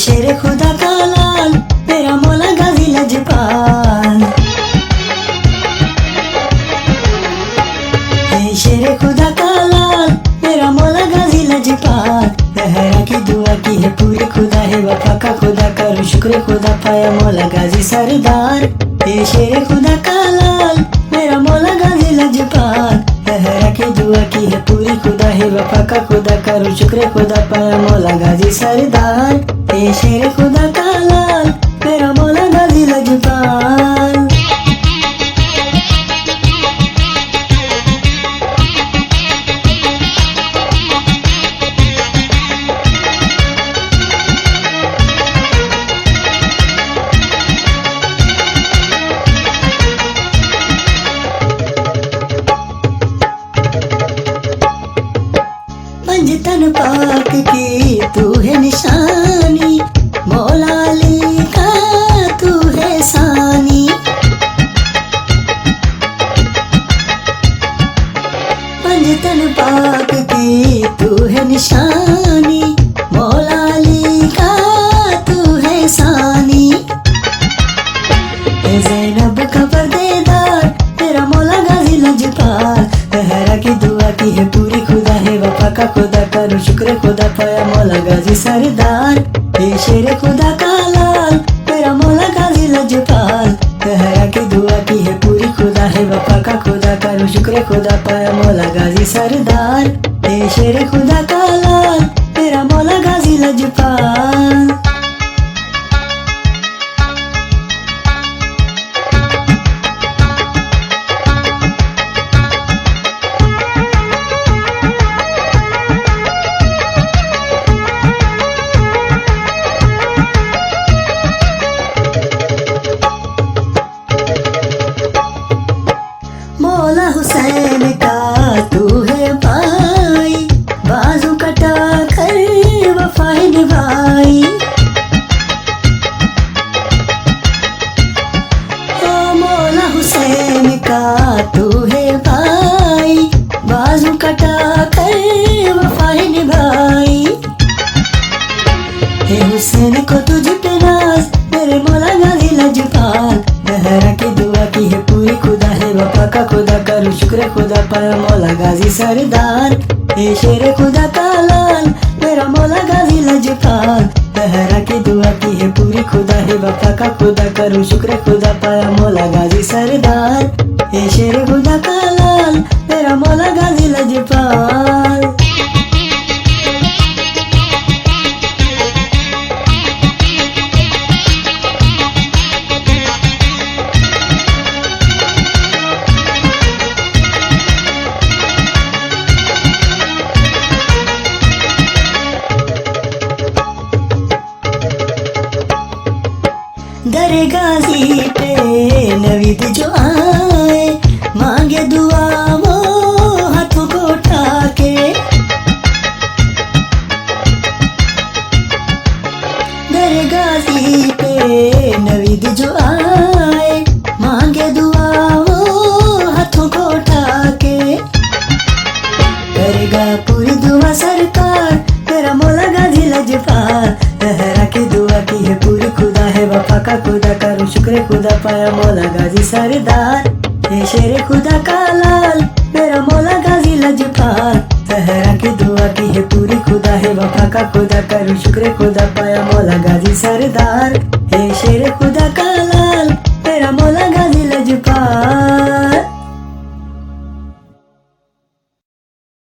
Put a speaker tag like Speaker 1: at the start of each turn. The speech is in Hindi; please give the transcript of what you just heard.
Speaker 1: शेर खुदा का लाल मेरा मौला गाजी लजपाल। शेर खुदा का लाल मेरा मौला गाजी लजपाल। जहरा की दुआ की है पूरी, खुदा है वफा का खुदा, करूं शुक्र खुदा पाया मौला गाजी सरदार। ये शेर खुदा का लाल मेरा मौला गाजी लजपाल। जहरा की दुआ की है पूरी, खुदा है वफा का खुदा, करूं शुक्र खुदा पाया मौला गाजी सरदार। ये शेर खुदा का लाल मेरा मौला गाजी लजपाल। पंजतन पाक की तू है निशानी, मौला अली का तू है सानी। पंजतन पाक की तू है निशानी, मौला अली का तू है सानी। ज़ैनब का पर्देदार तेरा मौला गाजी लजपाल। जहरा की दुआ की है पूरी, खुदा है वफा का खुदा, करूं शुक्र खुदा पाया मौला गाजी सरदार। ये शेर खुदा का लाल मेरा मौला गाजी लजपाल। जहरा की दुआ की है पूरी, खुदा है वफा का खुदा, करूं शुक्र खुदा पाया मौला गाजी सरदार। ये शेर खुदा का लाल मेरा मौला गाजी लजपाल। मौला हुसैन का तू है भाई, बाजू कटा कर वफा निभाई। ओ मौला हुसैन का तू है भाई, बाजू कटा कर वफा निभाई। हे हुसैन को तुझ पे नाज मेरे मौला गाजी लजपाल। जहरा की दुआ की है पूरी, खुदा है वफा का खुदा, करूं शुक्र खुदा पाया मौला गाजी सरदार। ये शेर खुदा का लाल मेरा मौला गाजी लजपाल। जहरा की दुआ की है पूरी, खुदा है वफा का खुदा, करूं शुक्र खुदा पाया मौला गाजी सरदार। ये शेर खुदा का लाल मेरा मौला गाजी लजपाल। दर गाजी पे नवीद जो आए, मांगे दुआ वो हाथों को उठा के। दर गाजी पे नवीद जो आए, मांगे दुआ वो हाथों को उठा के। करेगा पूरी दुआ सरकार तेरा मौला गाजी लजपाल। जहरा की दुआ की है पूरी, खुदा है वफा का खुदा, करूं शुक्र खुदा पाया मौला गाजी सरदार। ये शेर खुदा का लाल मेरा मौला गाजी लजपाल। जहरा की दुआ की है पूरी, खुदा है वफा का खुदा, करूं शुक्र